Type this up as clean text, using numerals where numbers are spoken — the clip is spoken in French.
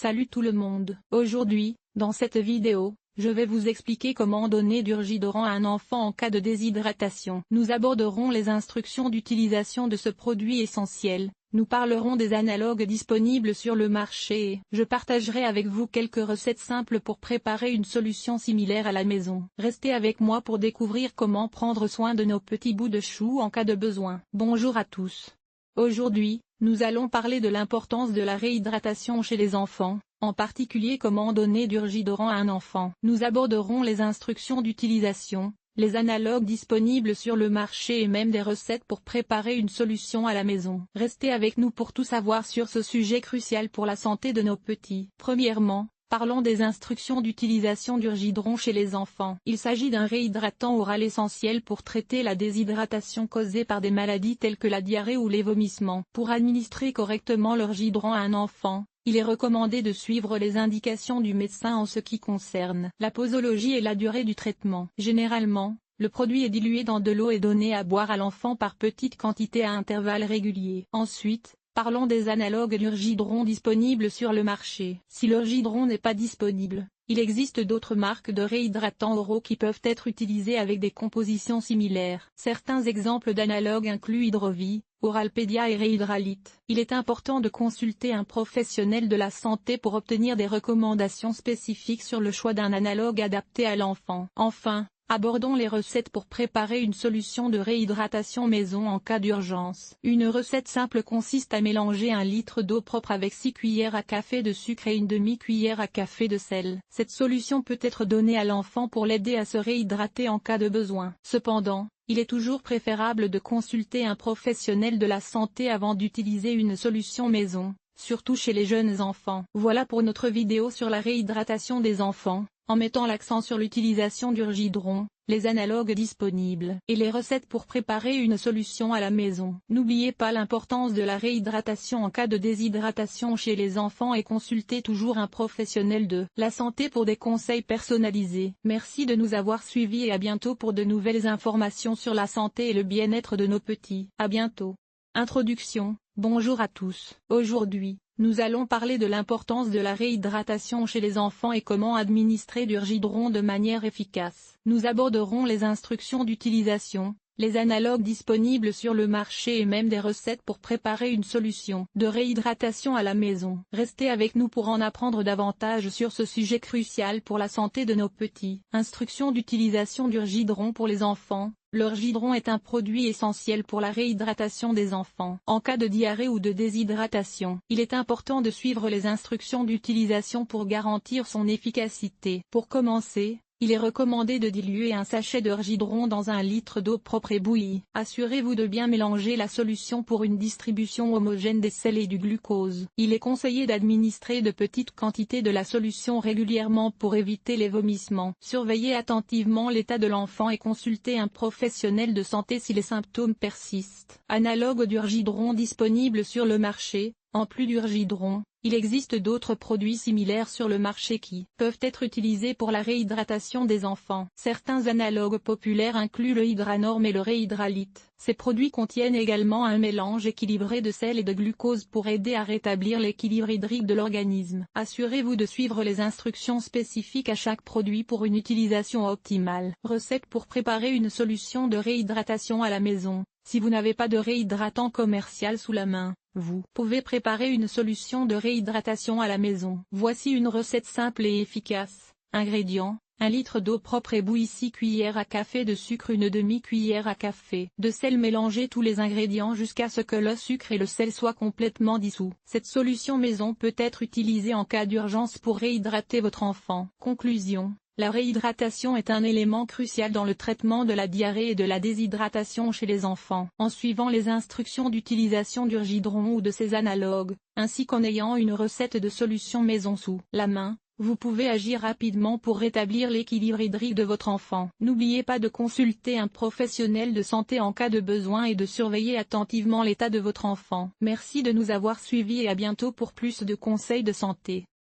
Salut tout le monde. Aujourd'hui, dans cette vidéo, je vais vous expliquer comment donner du Urgidorant à un enfant en cas de déshydratation. Nous aborderons les instructions d'utilisation de ce produit essentiel. Nous parlerons des analogues disponibles sur le marché et je partagerai avec vous quelques recettes simples pour préparer une solution similaire à la maison. Restez avec moi pour découvrir comment prendre soin de nos petits bouts de chou en cas de besoin. Bonjour à tous. Aujourd'hui, nous allons parler de l'importance de la réhydratation chez les enfants, en particulier comment donner du Urgidorant à un enfant. Nous aborderons les instructions d'utilisation, les analogues disponibles sur le marché et même des recettes pour préparer une solution à la maison. Restez avec nous pour tout savoir sur ce sujet crucial pour la santé de nos petits. Premièrement, parlons des instructions d'utilisation d'Urgidorant chez les enfants. Il s'agit d'un réhydratant oral essentiel pour traiter la déshydratation causée par des maladies telles que la diarrhée ou les vomissements. Pour administrer correctement l'Urgidorant à un enfant, il est recommandé de suivre les indications du médecin en ce qui concerne la posologie et la durée du traitement. Généralement, le produit est dilué dans de l'eau et donné à boire à l'enfant par petites quantités à intervalles réguliers. Ensuite, parlons des analogues d'Urgidorant disponibles sur le marché. Si l'Urgidorant n'est pas disponible, il existe d'autres marques de réhydratants oraux qui peuvent être utilisés avec des compositions similaires. Certains exemples d'analogues incluent Hydrovie, Oralpedia et Réhydralite. Il est important de consulter un professionnel de la santé pour obtenir des recommandations spécifiques sur le choix d'un analogue adapté à l'enfant. Enfin, abordons les recettes pour préparer une solution de réhydratation maison en cas d'urgence. Une recette simple consiste à mélanger 1 litre d'eau propre avec 6 cuillères à café de sucre et une demi-cuillère à café de sel. Cette solution peut être donnée à l'enfant pour l'aider à se réhydrater en cas de besoin. Cependant, il est toujours préférable de consulter un professionnel de la santé avant d'utiliser une solution maison, surtout chez les jeunes enfants. Voilà pour notre vidéo sur la réhydratation des enfants, en mettant l'accent sur l'utilisation d'Urgidorant, les analogues disponibles et les recettes pour préparer une solution à la maison. N'oubliez pas l'importance de la réhydratation en cas de déshydratation chez les enfants et consultez toujours un professionnel de la santé pour des conseils personnalisés. Merci de nous avoir suivis et à bientôt pour de nouvelles informations sur la santé et le bien-être de nos petits. À bientôt. Introduction. Bonjour à tous. Aujourd'hui, nous allons parler de l'importance de la réhydratation chez les enfants et comment administrer du Urgidorant de manière efficace. Nous aborderons les instructions d'utilisation, les analogues disponibles sur le marché et même des recettes pour préparer une solution de réhydratation à la maison. Restez avec nous pour en apprendre davantage sur ce sujet crucial pour la santé de nos petits. Instructions d'utilisation d'Urgidorant pour les enfants. L'Urgidorant est un produit essentiel pour la réhydratation des enfants. En cas de diarrhée ou de déshydratation, il est important de suivre les instructions d'utilisation pour garantir son efficacité. Pour commencer, il est recommandé de diluer un sachet d'Urgidorant dans 1 litre d'eau propre et bouillie. Assurez-vous de bien mélanger la solution pour une distribution homogène des sels et du glucose. Il est conseillé d'administrer de petites quantités de la solution régulièrement pour éviter les vomissements. Surveillez attentivement l'état de l'enfant et consultez un professionnel de santé si les symptômes persistent. Analogue d'Urgidorant disponible sur le marché. En plus d'Urgidorant, il existe d'autres produits similaires sur le marché qui peuvent être utilisés pour la réhydratation des enfants. Certains analogues populaires incluent le Hydranorm et le Réhydralite. Ces produits contiennent également un mélange équilibré de sel et de glucose pour aider à rétablir l'équilibre hydrique de l'organisme. Assurez-vous de suivre les instructions spécifiques à chaque produit pour une utilisation optimale. Recette pour préparer une solution de réhydratation à la maison. Si vous n'avez pas de réhydratant commercial sous la main, vous pouvez préparer une solution de réhydratation à la maison. Voici une recette simple et efficace. Ingrédients: 1 litre d'eau propre et bouillie, 6 cuillères à café de sucre, une demi-cuillère à café de sel. Mélangez tous les ingrédients jusqu'à ce que le sucre et le sel soient complètement dissous. Cette solution maison peut être utilisée en cas d'urgence pour réhydrater votre enfant. Conclusion. La réhydratation est un élément crucial dans le traitement de la diarrhée et de la déshydratation chez les enfants. En suivant les instructions d'utilisation d'Urgidorant ou de ses analogues, ainsi qu'en ayant une recette de solution maison sous la main, vous pouvez agir rapidement pour rétablir l'équilibre hydrique de votre enfant. N'oubliez pas de consulter un professionnel de santé en cas de besoin et de surveiller attentivement l'état de votre enfant. Merci de nous avoir suivis et à bientôt pour plus de conseils de santé.